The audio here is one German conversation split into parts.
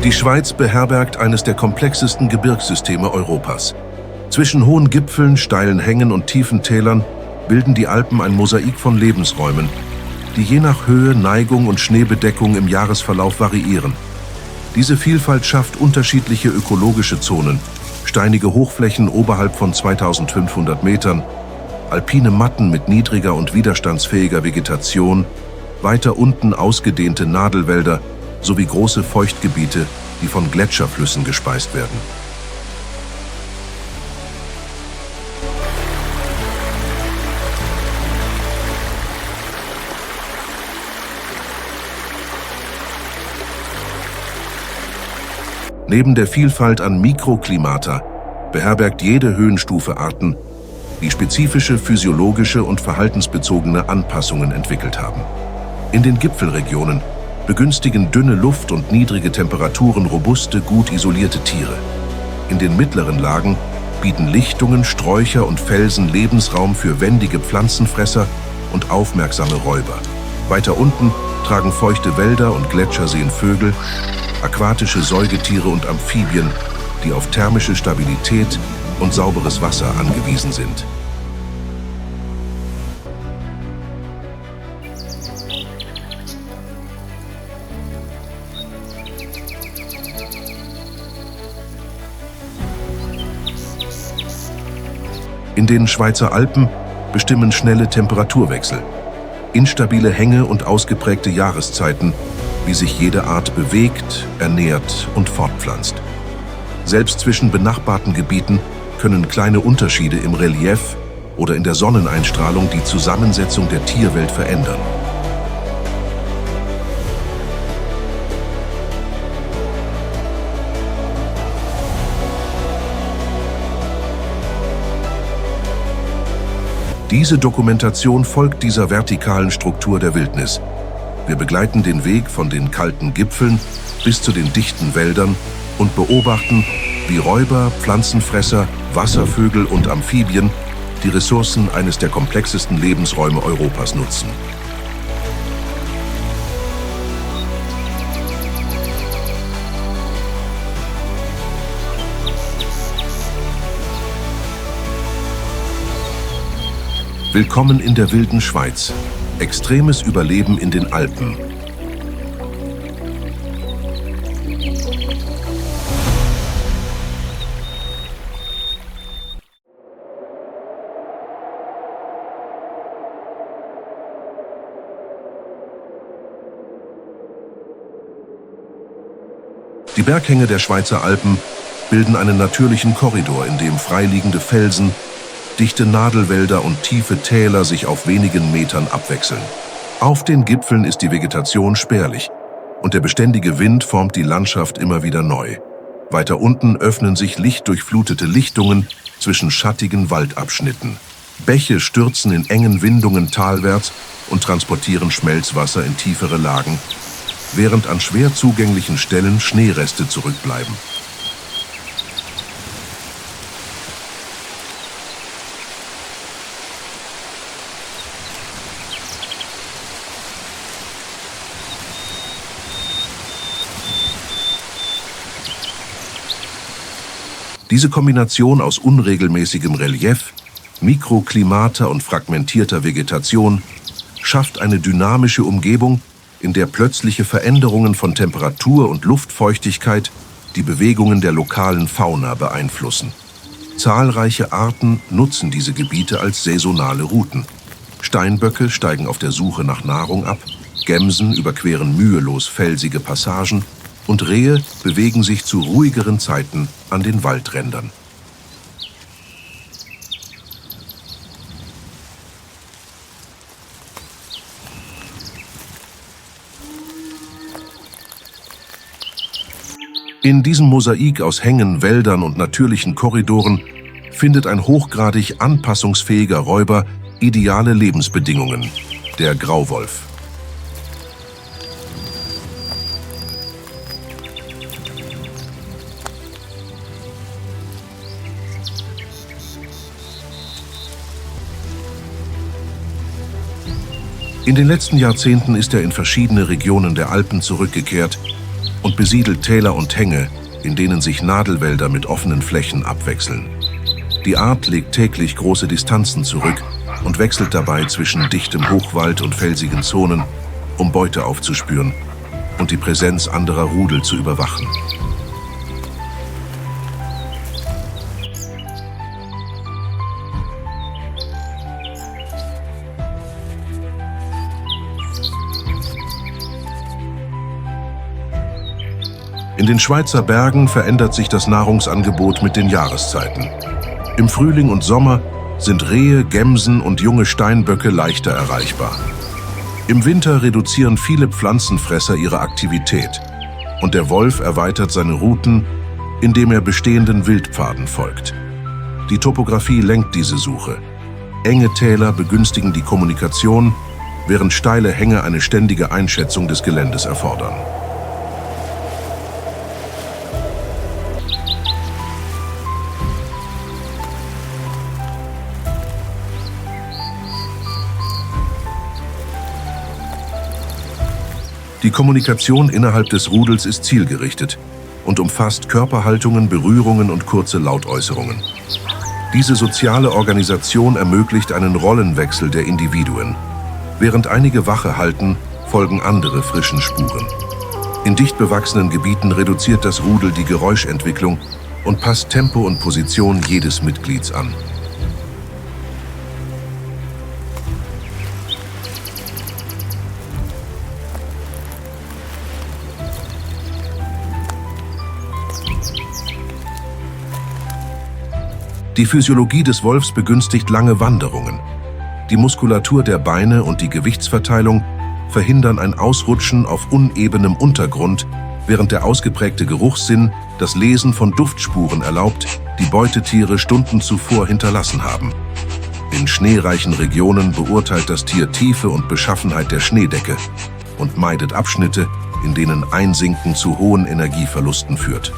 Die Schweiz beherbergt eines der komplexesten Gebirgssysteme Europas. Zwischen hohen Gipfeln, steilen Hängen und tiefen Tälern bilden die Alpen ein Mosaik von Lebensräumen, die je nach Höhe, Neigung und Schneebedeckung im Jahresverlauf variieren. Diese Vielfalt schafft unterschiedliche ökologische Zonen, steinige Hochflächen oberhalb von 2500 Metern, alpine Matten mit niedriger und widerstandsfähiger Vegetation, weiter unten ausgedehnte Nadelwälder sowie große Feuchtgebiete, die von Gletscherflüssen gespeist werden. Neben der Vielfalt an Mikroklimata beherbergt jede Höhenstufe Arten, die spezifische physiologische und verhaltensbezogene Anpassungen entwickelt haben. In den Gipfelregionen begünstigen dünne Luft und niedrige Temperaturen robuste, gut isolierte Tiere. In den mittleren Lagen bieten Lichtungen, Sträucher und Felsen Lebensraum für wendige Pflanzenfresser und aufmerksame Räuber. Weiter unten tragen feuchte Wälder und Gletscherseen Vögel, aquatische Säugetiere und Amphibien, die auf thermische Stabilität und sauberes Wasser angewiesen sind. In den Schweizer Alpen bestimmen schnelle Temperaturwechsel, instabile Hänge und ausgeprägte Jahreszeiten, wie sich jede Art bewegt, ernährt und fortpflanzt. Selbst zwischen benachbarten Gebieten können kleine Unterschiede im Relief oder in der Sonneneinstrahlung die Zusammensetzung der Tierwelt verändern. Diese Dokumentation folgt dieser vertikalen Struktur der Wildnis. Wir begleiten den Weg von den kalten Gipfeln bis zu den dichten Wäldern und beobachten, wie Räuber, Pflanzenfresser, Wasservögel und Amphibien die Ressourcen eines der komplexesten Lebensräume Europas nutzen. Willkommen in der wilden Schweiz. Extremes Überleben in den Alpen. Die Berghänge der Schweizer Alpen bilden einen natürlichen Korridor, in dem freiliegende Felsen, dichte Nadelwälder und tiefe Täler sich auf wenigen Metern abwechseln. Auf den Gipfeln ist die Vegetation spärlich und der beständige Wind formt die Landschaft immer wieder neu. Weiter unten öffnen sich lichtdurchflutete Lichtungen zwischen schattigen Waldabschnitten. Bäche stürzen in engen Windungen talwärts und transportieren Schmelzwasser in tiefere Lagen, während an schwer zugänglichen Stellen Schneereste zurückbleiben. Diese Kombination aus unregelmäßigem Relief, Mikroklimata und fragmentierter Vegetation schafft eine dynamische Umgebung, in der plötzliche Veränderungen von Temperatur und Luftfeuchtigkeit die Bewegungen der lokalen Fauna beeinflussen. Zahlreiche Arten nutzen diese Gebiete als saisonale Routen. Steinböcke steigen auf der Suche nach Nahrung ab, Gämsen überqueren mühelos felsige Passagen und Rehe bewegen sich zu ruhigeren Zeiten an den Waldrändern. In diesem Mosaik aus Hängen, Wäldern und natürlichen Korridoren findet ein hochgradig anpassungsfähiger Räuber ideale Lebensbedingungen, der Grauwolf. In den letzten Jahrzehnten ist er in verschiedene Regionen der Alpen zurückgekehrt, und besiedelt Täler und Hänge, in denen sich Nadelwälder mit offenen Flächen abwechseln. Die Art legt täglich große Distanzen zurück und wechselt dabei zwischen dichtem Hochwald und felsigen Zonen, um Beute aufzuspüren und die Präsenz anderer Rudel zu überwachen. In den Schweizer Bergen verändert sich das Nahrungsangebot mit den Jahreszeiten. Im Frühling und Sommer sind Rehe, Gämsen und junge Steinböcke leichter erreichbar. Im Winter reduzieren viele Pflanzenfresser ihre Aktivität und der Wolf erweitert seine Routen, indem er bestehenden Wildpfaden folgt. Die Topographie lenkt diese Suche. Enge Täler begünstigen die Kommunikation, während steile Hänge eine ständige Einschätzung des Geländes erfordern. Die Kommunikation innerhalb des Rudels ist zielgerichtet und umfasst Körperhaltungen, Berührungen und kurze Lautäußerungen. Diese soziale Organisation ermöglicht einen Rollenwechsel der Individuen. Während einige Wache halten, folgen andere frischen Spuren. In dicht bewachsenen Gebieten reduziert das Rudel die Geräuschentwicklung und passt Tempo und Position jedes Mitglieds an. Die Physiologie des Wolfs begünstigt lange Wanderungen. Die Muskulatur der Beine und die Gewichtsverteilung verhindern ein Ausrutschen auf unebenem Untergrund, während der ausgeprägte Geruchssinn das Lesen von Duftspuren erlaubt, die Beutetiere Stunden zuvor hinterlassen haben. In schneereichen Regionen beurteilt das Tier Tiefe und Beschaffenheit der Schneedecke und meidet Abschnitte, in denen Einsinken zu hohen Energieverlusten führt.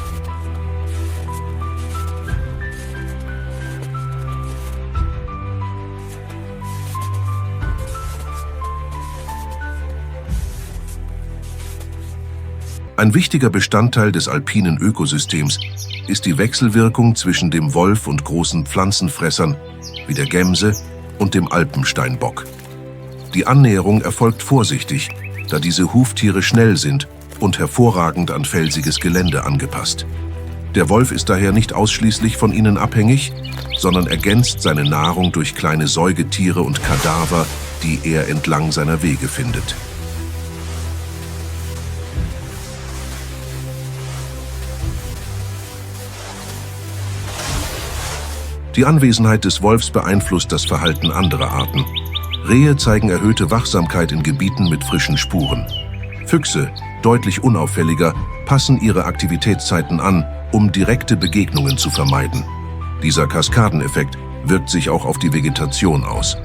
Ein wichtiger Bestandteil des alpinen Ökosystems ist die Wechselwirkung zwischen dem Wolf und großen Pflanzenfressern wie der Gemse und dem Alpensteinbock. Die Annäherung erfolgt vorsichtig, da diese Huftiere schnell sind und hervorragend an felsiges Gelände angepasst. Der Wolf ist daher nicht ausschließlich von ihnen abhängig, sondern ergänzt seine Nahrung durch kleine Säugetiere und Kadaver, die er entlang seiner Wege findet. Die Anwesenheit des Wolfs beeinflusst das Verhalten anderer Arten. Rehe zeigen erhöhte Wachsamkeit in Gebieten mit frischen Spuren. Füchse, deutlich unauffälliger, passen ihre Aktivitätszeiten an, um direkte Begegnungen zu vermeiden. Dieser Kaskadeneffekt wirkt sich auch auf die Vegetation aus.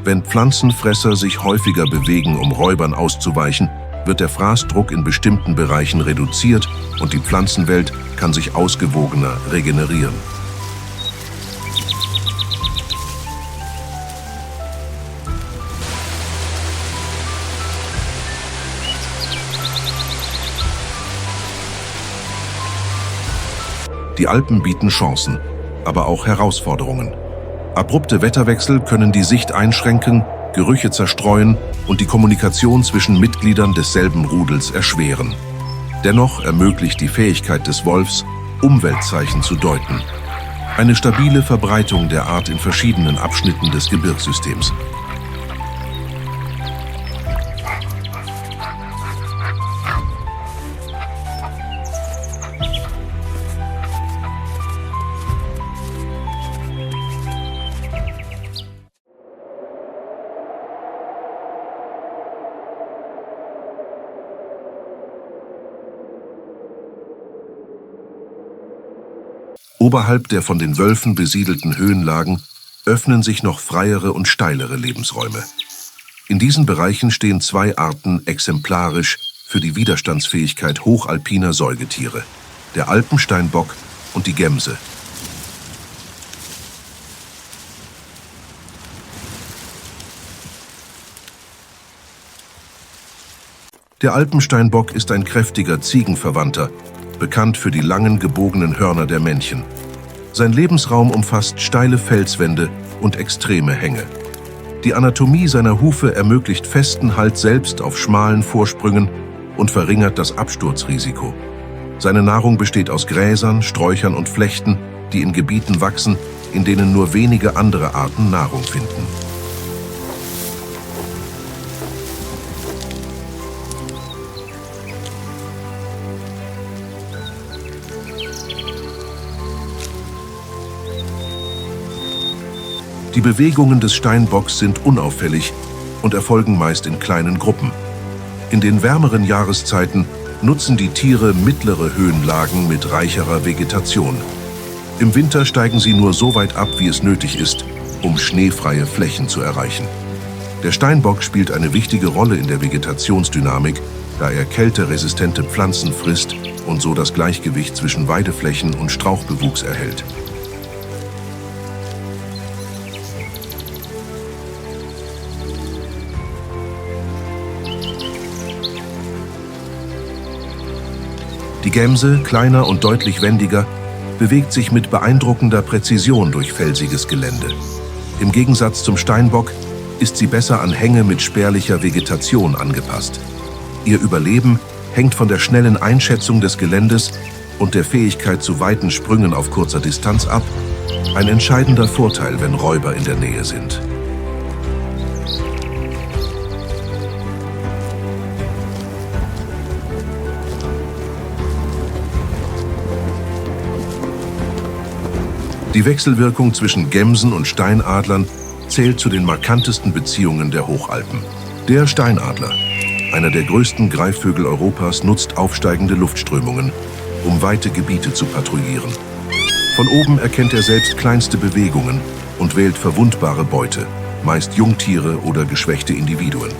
Wenn Pflanzenfresser sich häufiger bewegen, um Räubern auszuweichen, wird der Fraßdruck in bestimmten Bereichen reduziert und die Pflanzenwelt kann sich ausgewogener regenerieren. Die Alpen bieten Chancen, aber auch Herausforderungen. Abrupte Wetterwechsel können die Sicht einschränken, Gerüche zerstreuen und die Kommunikation zwischen Mitgliedern desselben Rudels erschweren. Dennoch ermöglicht die Fähigkeit des Wolfs, Umweltzeichen zu deuten. Eine stabile Verbreitung der Art in verschiedenen Abschnitten des Gebirgssystems. Oberhalb der von den Wölfen besiedelten Höhenlagen öffnen sich noch freiere und steilere Lebensräume. In diesen Bereichen stehen zwei Arten exemplarisch für die Widerstandsfähigkeit hochalpiner Säugetiere: der Alpensteinbock und die Gemse. Der Alpensteinbock ist ein kräftiger Ziegenverwandter, bekannt für die langen gebogenen Hörner der Männchen. Sein Lebensraum umfasst steile Felswände und extreme Hänge. Die Anatomie seiner Hufe ermöglicht festen Halt selbst auf schmalen Vorsprüngen und verringert das Absturzrisiko. Seine Nahrung besteht aus Gräsern, Sträuchern und Flechten, die in Gebieten wachsen, in denen nur wenige andere Arten Nahrung finden. Die Bewegungen des Steinbocks sind unauffällig und erfolgen meist in kleinen Gruppen. In den wärmeren Jahreszeiten nutzen die Tiere mittlere Höhenlagen mit reicherer Vegetation. Im Winter steigen sie nur so weit ab, wie es nötig ist, um schneefreie Flächen zu erreichen. Der Steinbock spielt eine wichtige Rolle in der Vegetationsdynamik, da er kälteresistente Pflanzen frisst und so das Gleichgewicht zwischen Weideflächen und Strauchbewuchs erhält. Die Gemse, kleiner und deutlich wendiger, bewegt sich mit beeindruckender Präzision durch felsiges Gelände. Im Gegensatz zum Steinbock ist sie besser an Hänge mit spärlicher Vegetation angepasst. Ihr Überleben hängt von der schnellen Einschätzung des Geländes und der Fähigkeit zu weiten Sprüngen auf kurzer Distanz ab, ein entscheidender Vorteil, wenn Räuber in der Nähe sind. Die Wechselwirkung zwischen Gemsen und Steinadlern zählt zu den markantesten Beziehungen der Hochalpen. Der Steinadler, einer der größten Greifvögel Europas, nutzt aufsteigende Luftströmungen, um weite Gebiete zu patrouillieren. Von oben erkennt er selbst kleinste Bewegungen und wählt verwundbare Beute, meist Jungtiere oder geschwächte Individuen.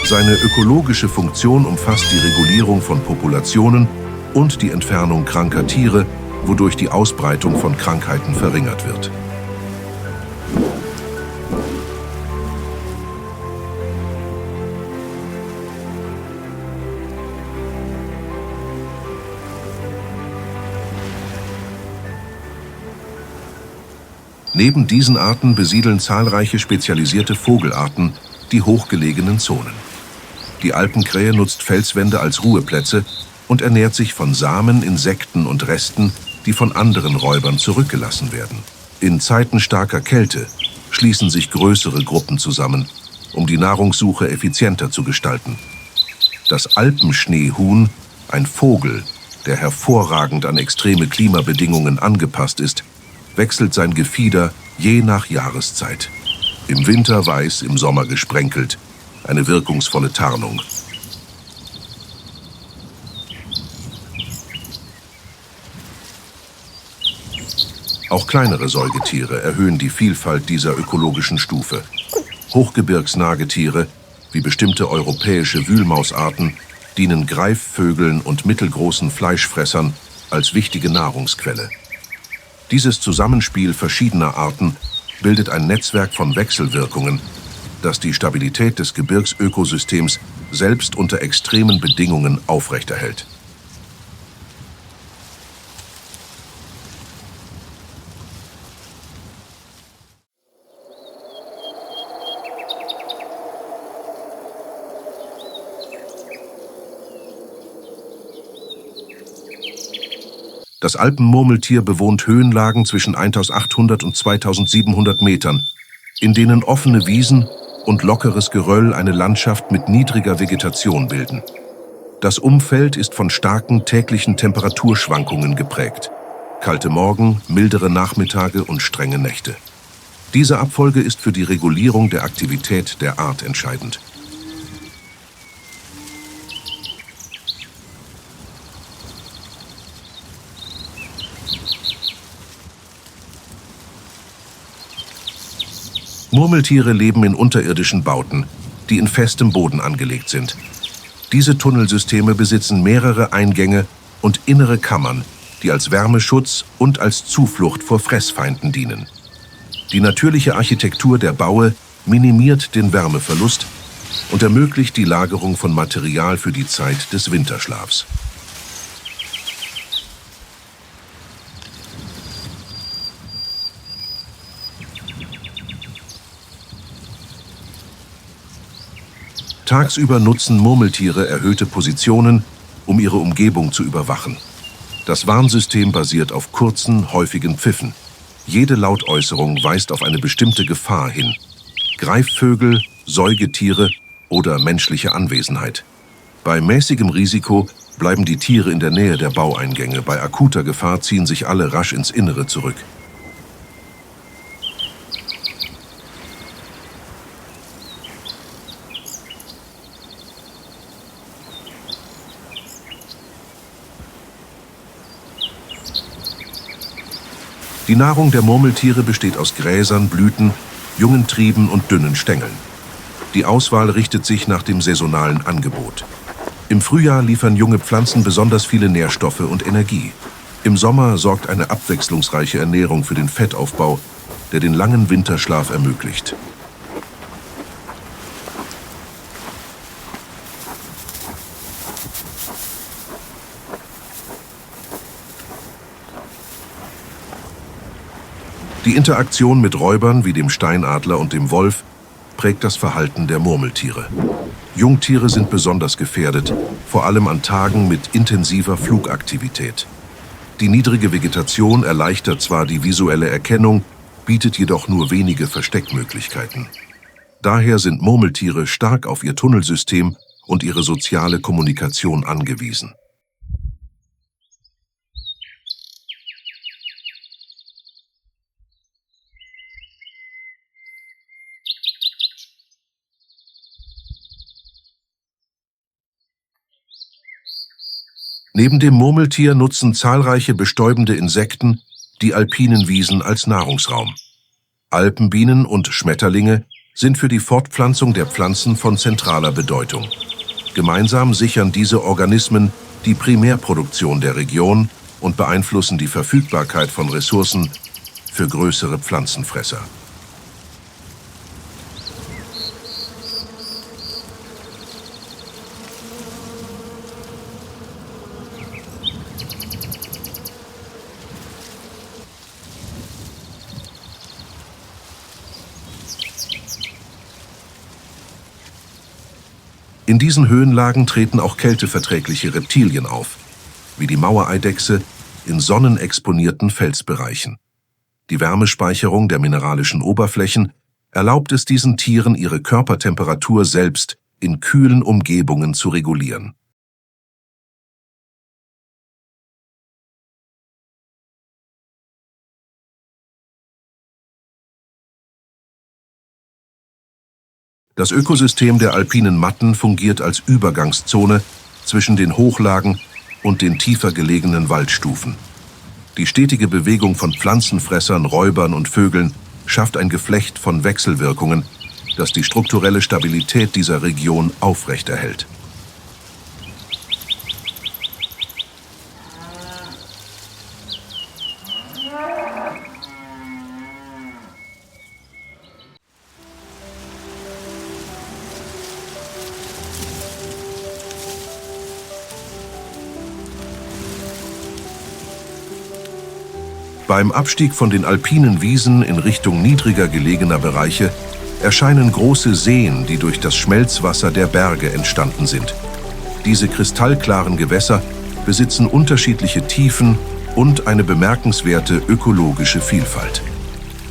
Seine ökologische Funktion umfasst die Regulierung von Populationen und die Entfernung kranker Tiere, wodurch die Ausbreitung von Krankheiten verringert wird. Neben diesen Arten besiedeln zahlreiche spezialisierte Vogelarten die hochgelegenen Zonen. Die Alpenkrähe nutzt Felswände als Ruheplätze und ernährt sich von Samen, Insekten und Resten, die von anderen Räubern zurückgelassen werden. In Zeiten starker Kälte schließen sich größere Gruppen zusammen, um die Nahrungssuche effizienter zu gestalten. Das Alpenschneehuhn, ein Vogel, der hervorragend an extreme Klimabedingungen angepasst ist, wechselt sein Gefieder je nach Jahreszeit. Im Winter weiß, im Sommer gesprenkelt, eine wirkungsvolle Tarnung. Auch kleinere Säugetiere erhöhen die Vielfalt dieser ökologischen Stufe. Hochgebirgsnagetiere, wie bestimmte europäische Wühlmausarten, dienen Greifvögeln und mittelgroßen Fleischfressern als wichtige Nahrungsquelle. Dieses Zusammenspiel verschiedener Arten bildet ein Netzwerk von Wechselwirkungen, das die Stabilität des Gebirgsökosystems selbst unter extremen Bedingungen aufrechterhält. Das Alpenmurmeltier bewohnt Höhenlagen zwischen 1800 und 2700 Metern, in denen offene Wiesen und lockeres Geröll eine Landschaft mit niedriger Vegetation bilden. Das Umfeld ist von starken täglichen Temperaturschwankungen geprägt. Kalte Morgen, mildere Nachmittage und strenge Nächte. Diese Abfolge ist für die Regulierung der Aktivität der Art entscheidend. Murmeltiere leben in unterirdischen Bauten, die in festem Boden angelegt sind. Diese Tunnelsysteme besitzen mehrere Eingänge und innere Kammern, die als Wärmeschutz und als Zuflucht vor Fressfeinden dienen. Die natürliche Architektur der Baue minimiert den Wärmeverlust und ermöglicht die Lagerung von Material für die Zeit des Winterschlafs. Tagsüber nutzen Murmeltiere erhöhte Positionen, um ihre Umgebung zu überwachen. Das Warnsystem basiert auf kurzen, häufigen Pfiffen. Jede Lautäußerung weist auf eine bestimmte Gefahr hin. Greifvögel, Säugetiere oder menschliche Anwesenheit. Bei mäßigem Risiko bleiben die Tiere in der Nähe der Baueingänge. Bei akuter Gefahr ziehen sich alle rasch ins Innere zurück. Die Nahrung der Murmeltiere besteht aus Gräsern, Blüten, jungen Trieben und dünnen Stängeln. Die Auswahl richtet sich nach dem saisonalen Angebot. Im Frühjahr liefern junge Pflanzen besonders viele Nährstoffe und Energie. Im Sommer sorgt eine abwechslungsreiche Ernährung für den Fettaufbau, der den langen Winterschlaf ermöglicht. Die Interaktion mit Räubern wie dem Steinadler und dem Wolf prägt das Verhalten der Murmeltiere. Jungtiere sind besonders gefährdet, vor allem an Tagen mit intensiver Flugaktivität. Die niedrige Vegetation erleichtert zwar die visuelle Erkennung, bietet jedoch nur wenige Versteckmöglichkeiten. Daher sind Murmeltiere stark auf ihr Tunnelsystem und ihre soziale Kommunikation angewiesen. Neben dem Murmeltier nutzen zahlreiche bestäubende Insekten die alpinen Wiesen als Nahrungsraum. Alpenbienen und Schmetterlinge sind für die Fortpflanzung der Pflanzen von zentraler Bedeutung. Gemeinsam sichern diese Organismen die Primärproduktion der Region und beeinflussen die Verfügbarkeit von Ressourcen für größere Pflanzenfresser. In diesen Höhenlagen treten auch kälteverträgliche Reptilien auf, wie die Mauereidechse in sonnenexponierten Felsbereichen. Die Wärmespeicherung der mineralischen Oberflächen erlaubt es diesen Tieren, ihre Körpertemperatur selbst in kühlen Umgebungen zu regulieren. Das Ökosystem der alpinen Matten fungiert als Übergangszone zwischen den Hochlagen und den tiefer gelegenen Waldstufen. Die stetige Bewegung von Pflanzenfressern, Räubern und Vögeln schafft ein Geflecht von Wechselwirkungen, das die strukturelle Stabilität dieser Region aufrechterhält. Beim Abstieg von den alpinen Wiesen in Richtung niedriger gelegener Bereiche erscheinen große Seen, die durch das Schmelzwasser der Berge entstanden sind. Diese kristallklaren Gewässer besitzen unterschiedliche Tiefen und eine bemerkenswerte ökologische Vielfalt.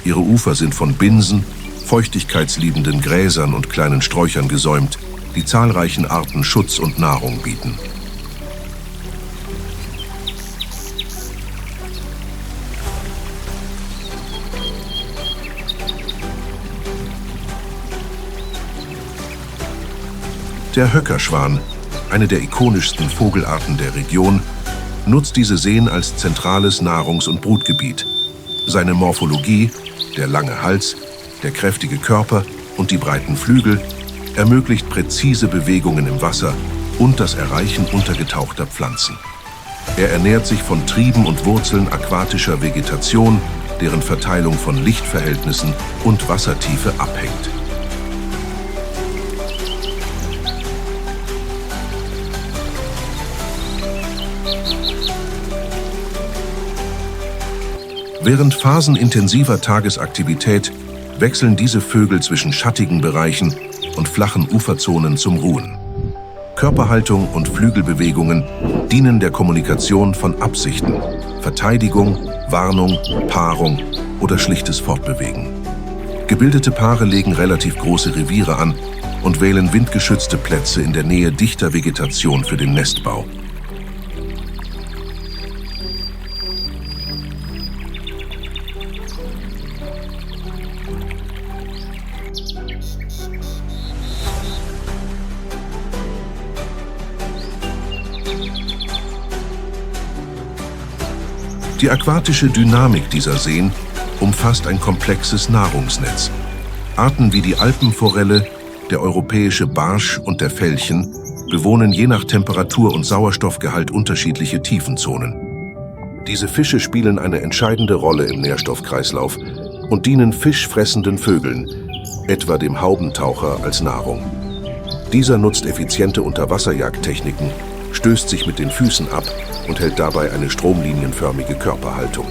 Ihre Ufer sind von Binsen, feuchtigkeitsliebenden Gräsern und kleinen Sträuchern gesäumt, die zahlreichen Arten Schutz und Nahrung bieten. Der Höckerschwan, eine der ikonischsten Vogelarten der Region, nutzt diese Seen als zentrales Nahrungs- und Brutgebiet. Seine Morphologie, der lange Hals, der kräftige Körper und die breiten Flügel, ermöglicht präzise Bewegungen im Wasser und das Erreichen untergetauchter Pflanzen. Er ernährt sich von Trieben und Wurzeln aquatischer Vegetation, deren Verteilung von Lichtverhältnissen und Wassertiefe abhängt. Während Phasen intensiver Tagesaktivität wechseln diese Vögel zwischen schattigen Bereichen und flachen Uferzonen zum Ruhen. Körperhaltung und Flügelbewegungen dienen der Kommunikation von Absichten, Verteidigung, Warnung, Paarung oder schlichtes Fortbewegen. Gebildete Paare legen relativ große Reviere an und wählen windgeschützte Plätze in der Nähe dichter Vegetation für den Nestbau. Die aquatische Dynamik dieser Seen umfasst ein komplexes Nahrungsnetz. Arten wie die Alpenforelle, der europäische Barsch und der Felchen bewohnen je nach Temperatur und Sauerstoffgehalt unterschiedliche Tiefenzonen. Diese Fische spielen eine entscheidende Rolle im Nährstoffkreislauf und dienen fischfressenden Vögeln, etwa dem Haubentaucher, als Nahrung. Dieser nutzt effiziente Unterwasserjagdtechniken, stößt sich mit den Füßen ab und hält dabei eine stromlinienförmige Körperhaltung.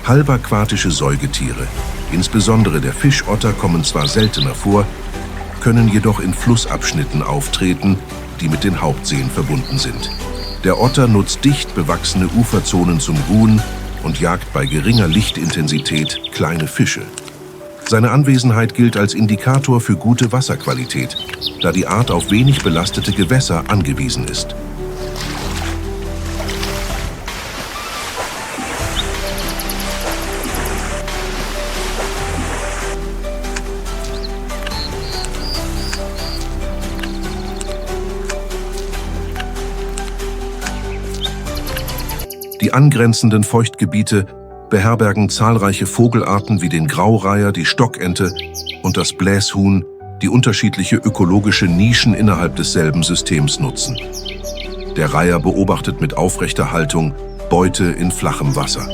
Halbaquatische Säugetiere, insbesondere der Fischotter, kommen zwar seltener vor, können jedoch in Flussabschnitten auftreten, die mit den Hauptseen verbunden sind. Der Otter nutzt dicht bewachsene Uferzonen zum Ruhen und jagt bei geringer Lichtintensität kleine Fische. Seine Anwesenheit gilt als Indikator für gute Wasserqualität, da die Art auf wenig belastete Gewässer angewiesen ist. Die angrenzenden Feuchtgebiete beherbergen zahlreiche Vogelarten wie den Graureiher, die Stockente und das Bläshuhn, die unterschiedliche ökologische Nischen innerhalb desselben Systems nutzen. Der Reiher beobachtet mit aufrechter Haltung Beute in flachem Wasser.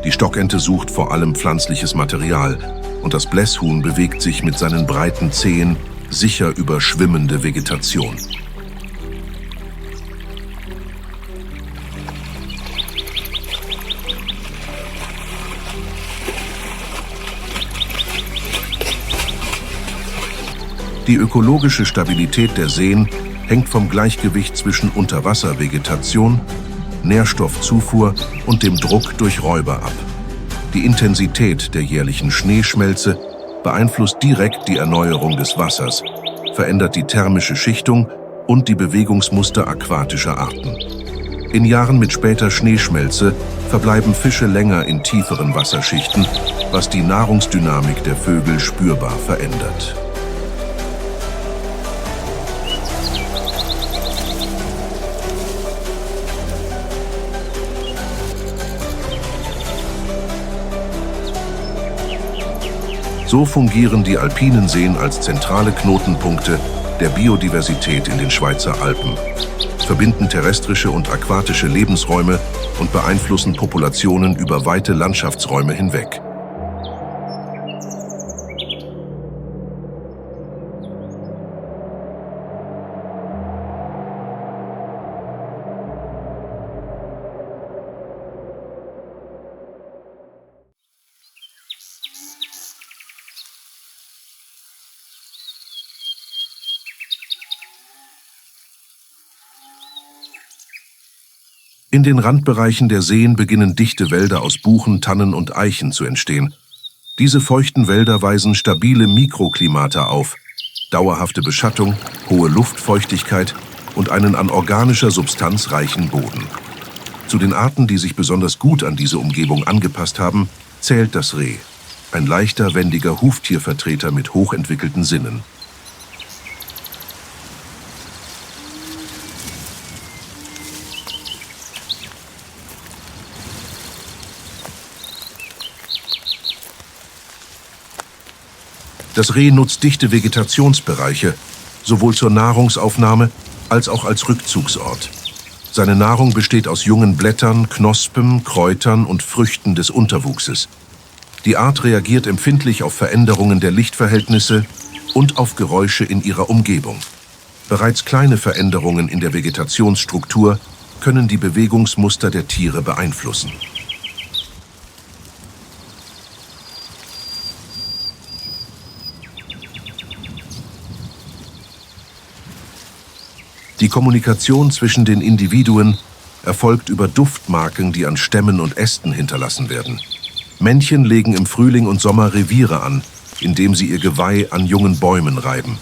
Die Stockente sucht vor allem pflanzliches Material und das Bläshuhn bewegt sich mit seinen breiten Zehen sicher über schwimmende Vegetation. Die ökologische Stabilität der Seen hängt vom Gleichgewicht zwischen Unterwasservegetation, Nährstoffzufuhr und dem Druck durch Räuber ab. Die Intensität der jährlichen Schneeschmelze beeinflusst direkt die Erneuerung des Wassers, verändert die thermische Schichtung und die Bewegungsmuster aquatischer Arten. In Jahren mit später Schneeschmelze verbleiben Fische länger in tieferen Wasserschichten, was die Nahrungsdynamik der Vögel spürbar verändert. So fungieren die alpinen Seen als zentrale Knotenpunkte der Biodiversität in den Schweizer Alpen, verbinden terrestrische und aquatische Lebensräume und beeinflussen Populationen über weite Landschaftsräume hinweg. In den Randbereichen der Seen beginnen dichte Wälder aus Buchen, Tannen und Eichen zu entstehen. Diese feuchten Wälder weisen stabile Mikroklimata auf, dauerhafte Beschattung, hohe Luftfeuchtigkeit und einen an organischer Substanz reichen Boden. Zu den Arten, die sich besonders gut an diese Umgebung angepasst haben, zählt das Reh, ein leichter, wendiger Huftiervertreter mit hochentwickelten Sinnen. Das Reh nutzt dichte Vegetationsbereiche, sowohl zur Nahrungsaufnahme als auch als Rückzugsort. Seine Nahrung besteht aus jungen Blättern, Knospen, Kräutern und Früchten des Unterwuchses. Die Art reagiert empfindlich auf Veränderungen der Lichtverhältnisse und auf Geräusche in ihrer Umgebung. Bereits kleine Veränderungen in der Vegetationsstruktur können die Bewegungsmuster der Tiere beeinflussen. Die Kommunikation zwischen den Individuen erfolgt über Duftmarken, die an Stämmen und Ästen hinterlassen werden. Männchen legen im Frühling und Sommer Reviere an, indem sie ihr Geweih an jungen Bäumen reiben.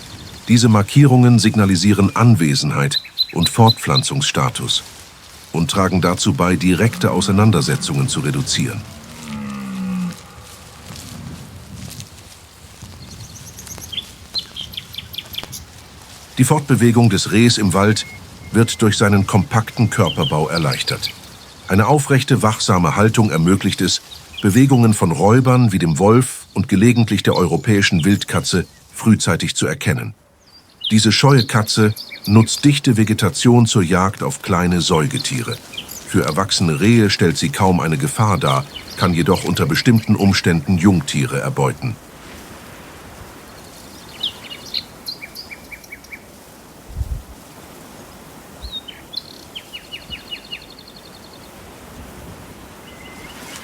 Diese Markierungen signalisieren Anwesenheit und Fortpflanzungsstatus und tragen dazu bei, direkte Auseinandersetzungen zu reduzieren. Die Fortbewegung des Rehs im Wald wird durch seinen kompakten Körperbau erleichtert. Eine aufrechte, wachsame Haltung ermöglicht es, Bewegungen von Räubern wie dem Wolf und gelegentlich der europäischen Wildkatze frühzeitig zu erkennen. Diese scheue Katze nutzt dichte Vegetation zur Jagd auf kleine Säugetiere. Für erwachsene Rehe stellt sie kaum eine Gefahr dar, kann jedoch unter bestimmten Umständen Jungtiere erbeuten.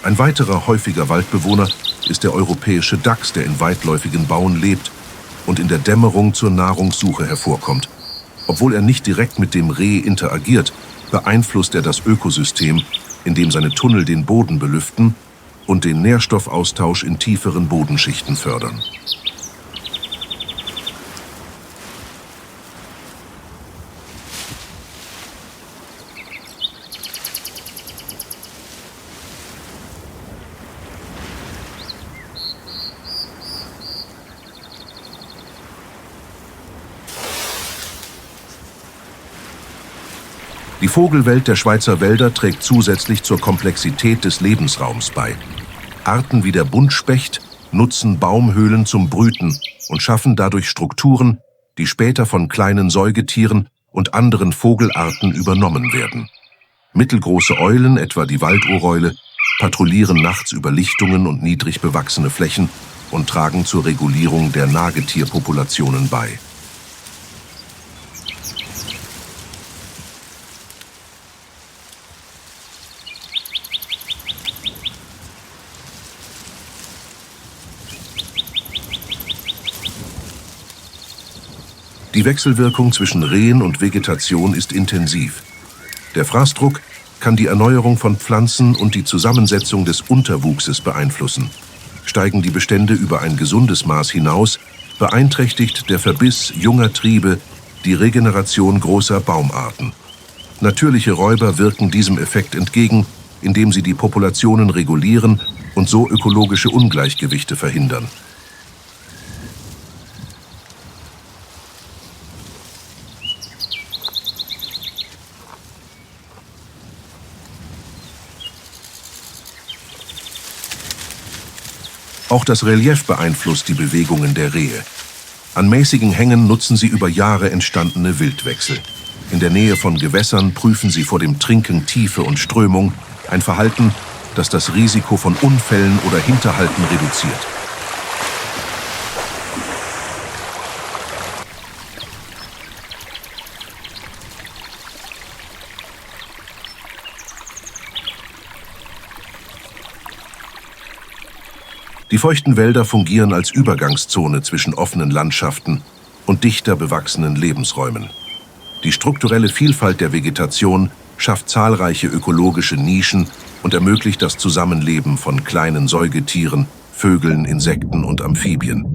Ein weiterer häufiger Waldbewohner ist der europäische Dachs, der in weitläufigen Bauen lebt und in der Dämmerung zur Nahrungssuche hervorkommt. Obwohl er nicht direkt mit dem Reh interagiert, beeinflusst er das Ökosystem, indem seine Tunnel den Boden belüften und den Nährstoffaustausch in tieferen Bodenschichten fördern. Die Vogelwelt der Schweizer Wälder trägt zusätzlich zur Komplexität des Lebensraums bei. Arten wie der Buntspecht nutzen Baumhöhlen zum Brüten und schaffen dadurch Strukturen, die später von kleinen Säugetieren und anderen Vogelarten übernommen werden. Mittelgroße Eulen, etwa die Waldohreule, patrouillieren nachts über Lichtungen und niedrig bewachsene Flächen und tragen zur Regulierung der Nagetierpopulationen bei. Die Wechselwirkung zwischen Rehen und Vegetation ist intensiv. Der Fraßdruck kann die Erneuerung von Pflanzen und die Zusammensetzung des Unterwuchses beeinflussen. Steigen die Bestände über ein gesundes Maß hinaus, beeinträchtigt der Verbiss junger Triebe die Regeneration großer Baumarten. Natürliche Räuber wirken diesem Effekt entgegen, indem sie die Populationen regulieren und so ökologische Ungleichgewichte verhindern. Auch das Relief beeinflusst die Bewegungen der Rehe. An mäßigen Hängen nutzen sie über Jahre entstandene Wildwechsel. In der Nähe von Gewässern prüfen sie vor dem Trinken Tiefe und Strömung, ein Verhalten, das das Risiko von Unfällen oder Hinterhalten reduziert. Die feuchten Wälder fungieren als Übergangszone zwischen offenen Landschaften und dichter bewachsenen Lebensräumen. Die strukturelle Vielfalt der Vegetation schafft zahlreiche ökologische Nischen und ermöglicht das Zusammenleben von kleinen Säugetieren, Vögeln, Insekten und Amphibien.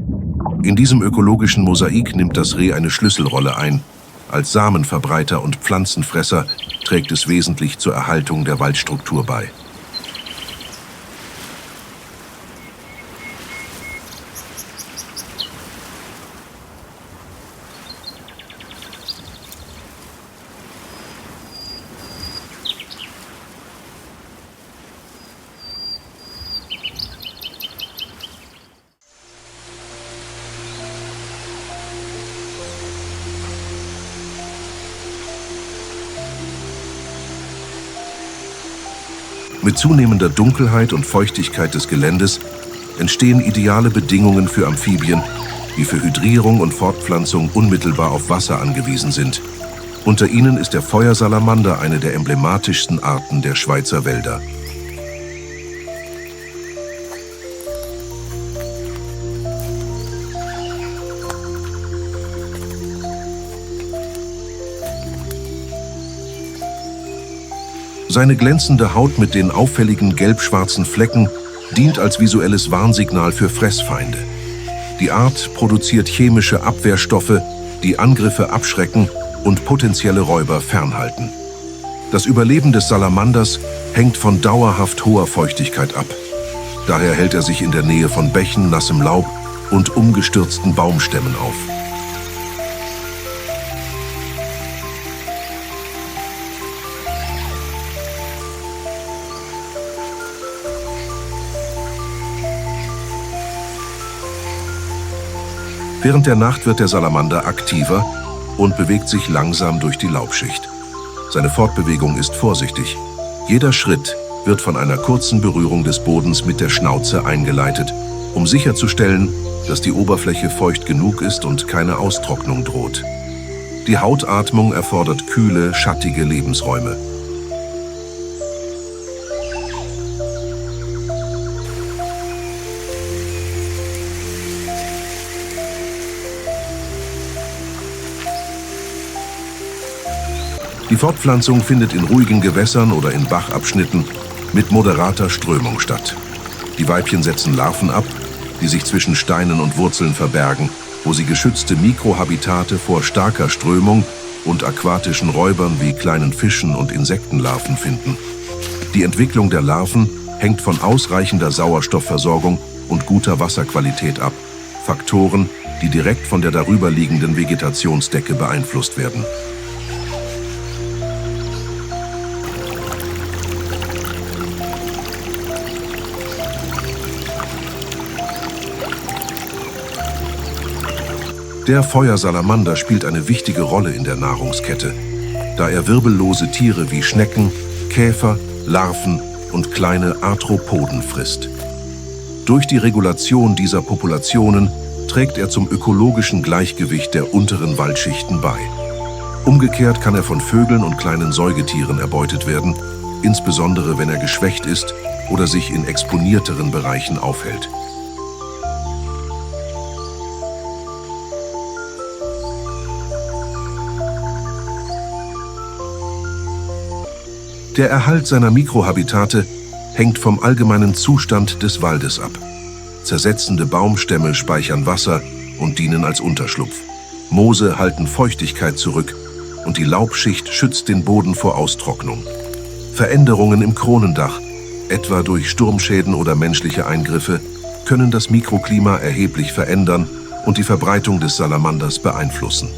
In diesem ökologischen Mosaik nimmt das Reh eine Schlüsselrolle ein. Als Samenverbreiter und Pflanzenfresser trägt es wesentlich zur Erhaltung der Waldstruktur bei. Mit zunehmender Dunkelheit und Feuchtigkeit des Geländes entstehen ideale Bedingungen für Amphibien, die für Hydrierung und Fortpflanzung unmittelbar auf Wasser angewiesen sind. Unter ihnen ist der Feuersalamander eine der emblematischsten Arten der Schweizer Wälder. Seine glänzende Haut mit den auffälligen gelb-schwarzen Flecken dient als visuelles Warnsignal für Fressfeinde. Die Art produziert chemische Abwehrstoffe, die Angriffe abschrecken und potenzielle Räuber fernhalten. Das Überleben des Salamanders hängt von dauerhaft hoher Feuchtigkeit ab. Daher hält er sich in der Nähe von Bächen, nassem Laub und umgestürzten Baumstämmen auf. Während der Nacht wird der Salamander aktiver und bewegt sich langsam durch die Laubschicht. Seine Fortbewegung ist vorsichtig. Jeder Schritt wird von einer kurzen Berührung des Bodens mit der Schnauze eingeleitet, um sicherzustellen, dass die Oberfläche feucht genug ist und keine Austrocknung droht. Die Hautatmung erfordert kühle, schattige Lebensräume. Die Fortpflanzung findet in ruhigen Gewässern oder in Bachabschnitten mit moderater Strömung statt. Die Weibchen setzen Larven ab, die sich zwischen Steinen und Wurzeln verbergen, wo sie geschützte Mikrohabitate vor starker Strömung und aquatischen Räubern wie kleinen Fischen und Insektenlarven finden. Die Entwicklung der Larven hängt von ausreichender Sauerstoffversorgung und guter Wasserqualität ab, Faktoren, die direkt von der darüberliegenden Vegetationsdecke beeinflusst werden. Der Feuersalamander spielt eine wichtige Rolle in der Nahrungskette, da er wirbellose Tiere wie Schnecken, Käfer, Larven und kleine Arthropoden frisst. Durch die Regulation dieser Populationen trägt er zum ökologischen Gleichgewicht der unteren Waldschichten bei. Umgekehrt kann er von Vögeln und kleinen Säugetieren erbeutet werden, insbesondere wenn er geschwächt ist oder sich in exponierteren Bereichen aufhält. Der Erhalt seiner Mikrohabitate hängt vom allgemeinen Zustand des Waldes ab. Zersetzende Baumstämme speichern Wasser und dienen als Unterschlupf. Moose halten Feuchtigkeit zurück und die Laubschicht schützt den Boden vor Austrocknung. Veränderungen im Kronendach, etwa durch Sturmschäden oder menschliche Eingriffe, können das Mikroklima erheblich verändern und die Verbreitung des Salamanders beeinflussen.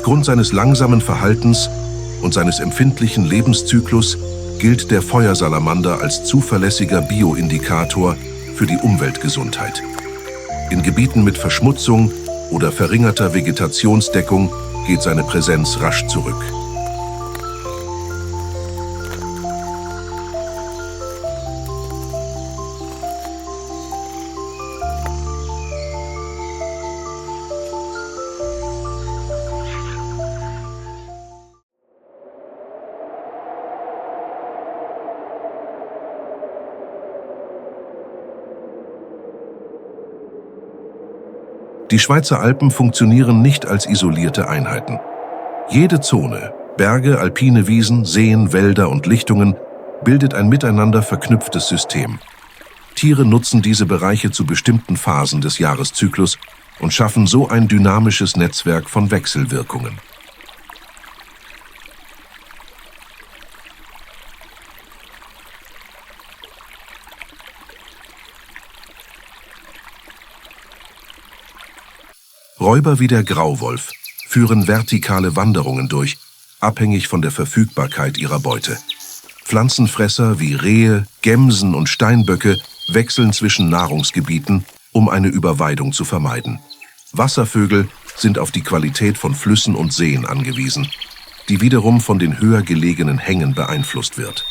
Aufgrund seines langsamen Verhaltens und seines empfindlichen Lebenszyklus gilt der Feuersalamander als zuverlässiger Bioindikator für die Umweltgesundheit. In Gebieten mit Verschmutzung oder verringerter Vegetationsdeckung geht seine Präsenz rasch zurück. Die Schweizer Alpen funktionieren nicht als isolierte Einheiten. Jede Zone, Berge, alpine Wiesen, Seen, Wälder und Lichtungen, bildet ein miteinander verknüpftes System. Tiere nutzen diese Bereiche zu bestimmten Phasen des Jahreszyklus und schaffen so ein dynamisches Netzwerk von Wechselwirkungen. Räuber wie der Grauwolf führen vertikale Wanderungen durch, abhängig von der Verfügbarkeit ihrer Beute. Pflanzenfresser wie Rehe, Gämsen und Steinböcke wechseln zwischen Nahrungsgebieten, um eine Überweidung zu vermeiden. Wasservögel sind auf die Qualität von Flüssen und Seen angewiesen, die wiederum von den höher gelegenen Hängen beeinflusst wird.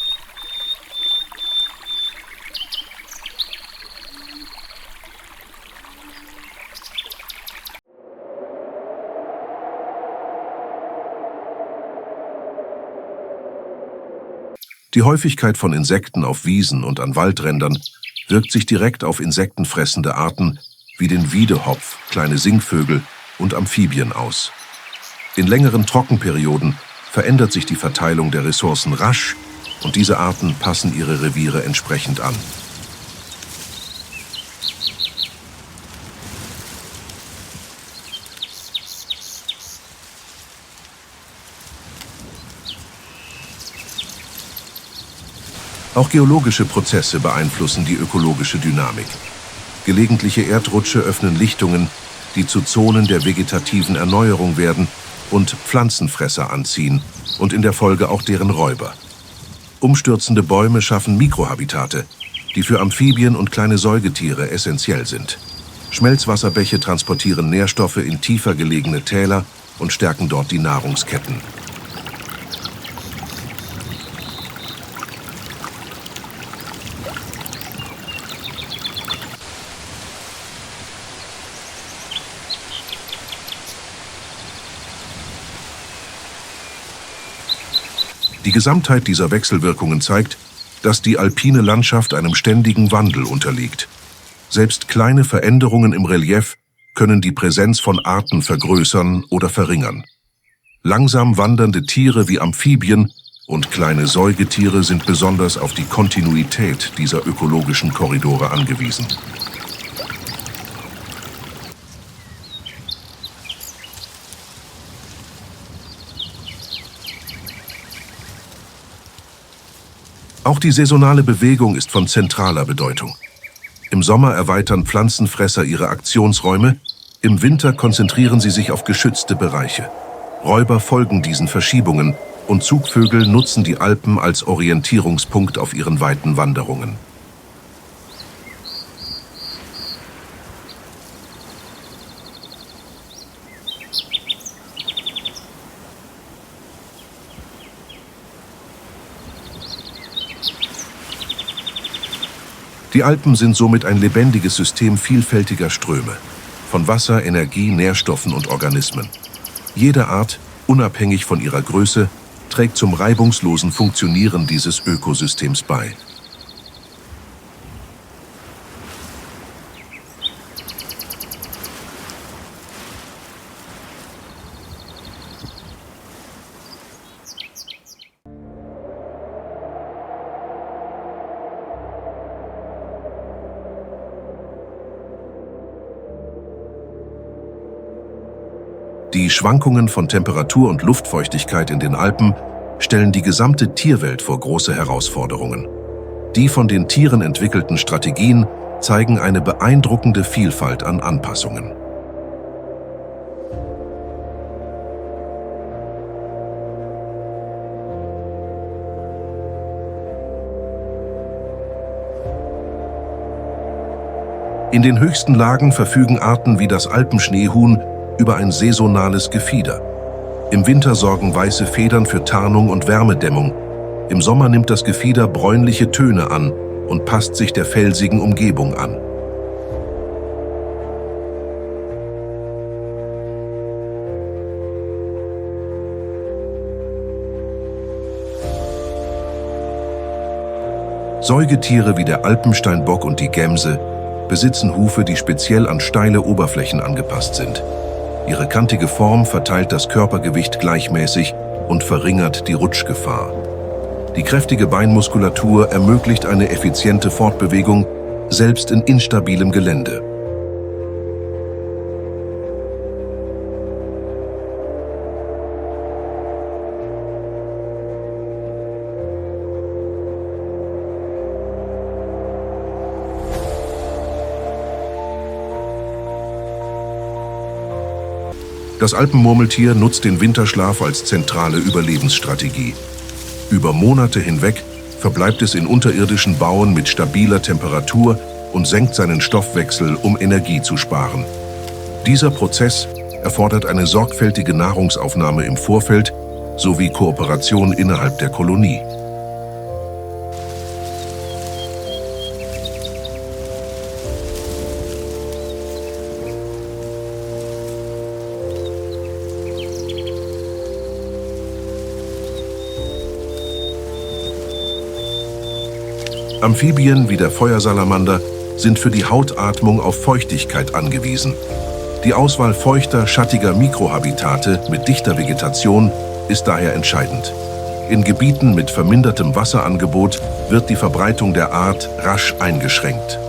Die Häufigkeit von Insekten auf Wiesen und an Waldrändern wirkt sich direkt auf insektenfressende Arten wie den Wiedehopf, kleine Singvögel und Amphibien aus. In längeren Trockenperioden verändert sich die Verteilung der Ressourcen rasch und diese Arten passen ihre Reviere entsprechend an. Auch geologische Prozesse beeinflussen die ökologische Dynamik. Gelegentliche Erdrutsche öffnen Lichtungen, die zu Zonen der vegetativen Erneuerung werden und Pflanzenfresser anziehen und in der Folge auch deren Räuber. Umstürzende Bäume schaffen Mikrohabitate, die für Amphibien und kleine Säugetiere essentiell sind. Schmelzwasserbäche transportieren Nährstoffe in tiefer gelegene Täler und stärken dort die Nahrungsketten. Die Gesamtheit dieser Wechselwirkungen zeigt, dass die alpine Landschaft einem ständigen Wandel unterliegt. Selbst kleine Veränderungen im Relief können die Präsenz von Arten vergrößern oder verringern. Langsam wandernde Tiere wie Amphibien und kleine Säugetiere sind besonders auf die Kontinuität dieser ökologischen Korridore angewiesen. Auch die saisonale Bewegung ist von zentraler Bedeutung. Im Sommer erweitern Pflanzenfresser ihre Aktionsräume, im Winter konzentrieren sie sich auf geschützte Bereiche. Räuber folgen diesen Verschiebungen und Zugvögel nutzen die Alpen als Orientierungspunkt auf ihren weiten Wanderungen. Die Alpen sind somit ein lebendiges System vielfältiger Ströme, von Wasser, Energie, Nährstoffen und Organismen. Jede Art, unabhängig von ihrer Größe, trägt zum reibungslosen Funktionieren dieses Ökosystems bei. Die Schwankungen von Temperatur und Luftfeuchtigkeit in den Alpen stellen die gesamte Tierwelt vor große Herausforderungen. Die von den Tieren entwickelten Strategien zeigen eine beeindruckende Vielfalt an Anpassungen. In den höchsten Lagen verfügen Arten wie das Alpenschneehuhn über ein saisonales Gefieder. Im Winter sorgen weiße Federn für Tarnung und Wärmedämmung. Im Sommer nimmt das Gefieder bräunliche Töne an und passt sich der felsigen Umgebung an. Säugetiere wie der Alpensteinbock und die Gämse besitzen Hufe, die speziell an steile Oberflächen angepasst sind. Ihre kantige Form verteilt das Körpergewicht gleichmäßig und verringert die Rutschgefahr. Die kräftige Beinmuskulatur ermöglicht eine effiziente Fortbewegung, selbst in instabilem Gelände. Das Alpenmurmeltier nutzt den Winterschlaf als zentrale Überlebensstrategie. Über Monate hinweg verbleibt es in unterirdischen Bauen mit stabiler Temperatur und senkt seinen Stoffwechsel, um Energie zu sparen. Dieser Prozess erfordert eine sorgfältige Nahrungsaufnahme im Vorfeld sowie Kooperation innerhalb der Kolonie. Amphibien wie der Feuersalamander sind für die Hautatmung auf Feuchtigkeit angewiesen. Die Auswahl feuchter, schattiger Mikrohabitate mit dichter Vegetation ist daher entscheidend. In Gebieten mit vermindertem Wasserangebot wird die Verbreitung der Art rasch eingeschränkt.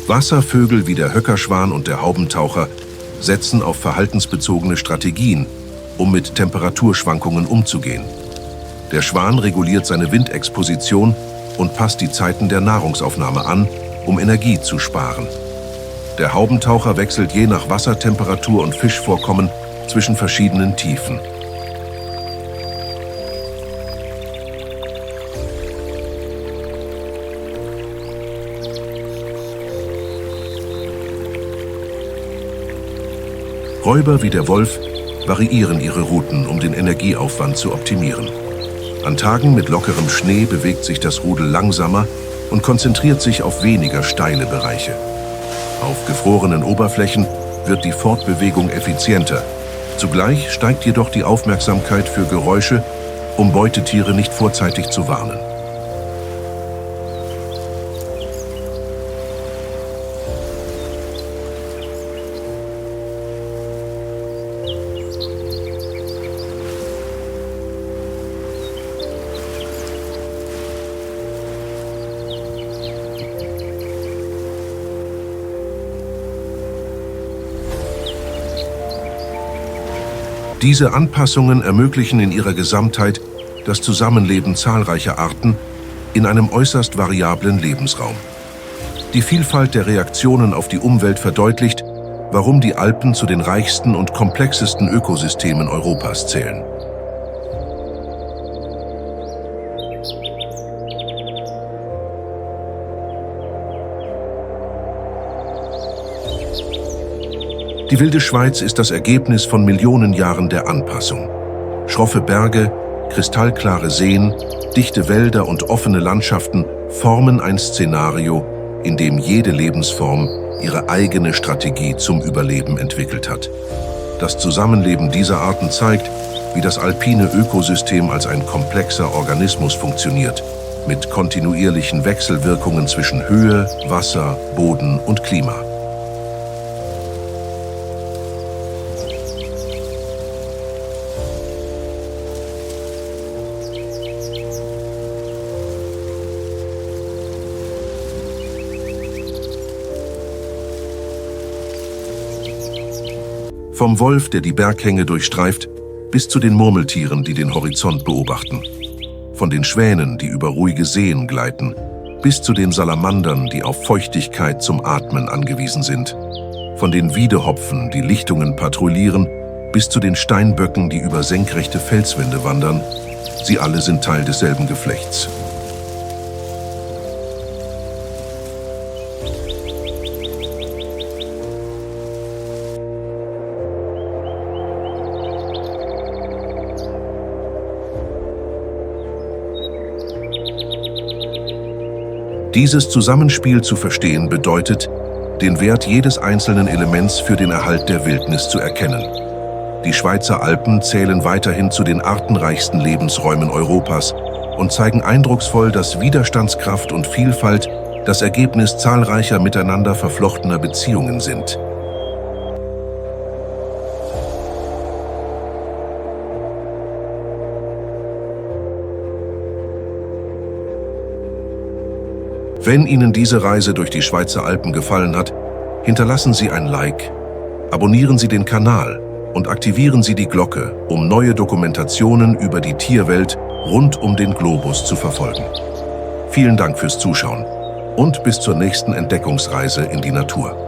Wasservögel wie der Höckerschwan und der Haubentaucher setzen auf verhaltensbezogene Strategien, um mit Temperaturschwankungen umzugehen. Der Schwan reguliert seine Windexposition und passt die Zeiten der Nahrungsaufnahme an, um Energie zu sparen. Der Haubentaucher wechselt je nach Wassertemperatur und Fischvorkommen zwischen verschiedenen Tiefen. Räuber wie der Wolf variieren ihre Routen, um den Energieaufwand zu optimieren. An Tagen mit lockerem Schnee bewegt sich das Rudel langsamer und konzentriert sich auf weniger steile Bereiche. Auf gefrorenen Oberflächen wird die Fortbewegung effizienter. Zugleich steigt jedoch die Aufmerksamkeit für Geräusche, um Beutetiere nicht vorzeitig zu warnen. Diese Anpassungen ermöglichen in ihrer Gesamtheit das Zusammenleben zahlreicher Arten in einem äußerst variablen Lebensraum. Die Vielfalt der Reaktionen auf die Umwelt verdeutlicht, warum die Alpen zu den reichsten und komplexesten Ökosystemen Europas zählen. Die wilde Schweiz ist das Ergebnis von Millionen Jahren der Anpassung. Schroffe Berge, kristallklare Seen, dichte Wälder und offene Landschaften formen ein Szenario, in dem jede Lebensform ihre eigene Strategie zum Überleben entwickelt hat. Das Zusammenleben dieser Arten zeigt, wie das alpine Ökosystem als ein komplexer Organismus funktioniert, mit kontinuierlichen Wechselwirkungen zwischen Höhe, Wasser, Boden und Klima. Vom Wolf, der die Berghänge durchstreift, bis zu den Murmeltieren, die den Horizont beobachten. Von den Schwänen, die über ruhige Seen gleiten, bis zu den Salamandern, die auf Feuchtigkeit zum Atmen angewiesen sind. Von den Wiedehopfen, die Lichtungen patrouillieren, bis zu den Steinböcken, die über senkrechte Felswände wandern. Sie alle sind Teil desselben Geflechts. Dieses Zusammenspiel zu verstehen bedeutet, den Wert jedes einzelnen Elements für den Erhalt der Wildnis zu erkennen. Die Schweizer Alpen zählen weiterhin zu den artenreichsten Lebensräumen Europas und zeigen eindrucksvoll, dass Widerstandskraft und Vielfalt das Ergebnis zahlreicher miteinander verflochtener Beziehungen sind. Wenn Ihnen diese Reise durch die Schweizer Alpen gefallen hat, hinterlassen Sie ein Like, abonnieren Sie den Kanal und aktivieren Sie die Glocke, um neue Dokumentationen über die Tierwelt rund um den Globus zu verfolgen. Vielen Dank fürs Zuschauen und bis zur nächsten Entdeckungsreise in die Natur.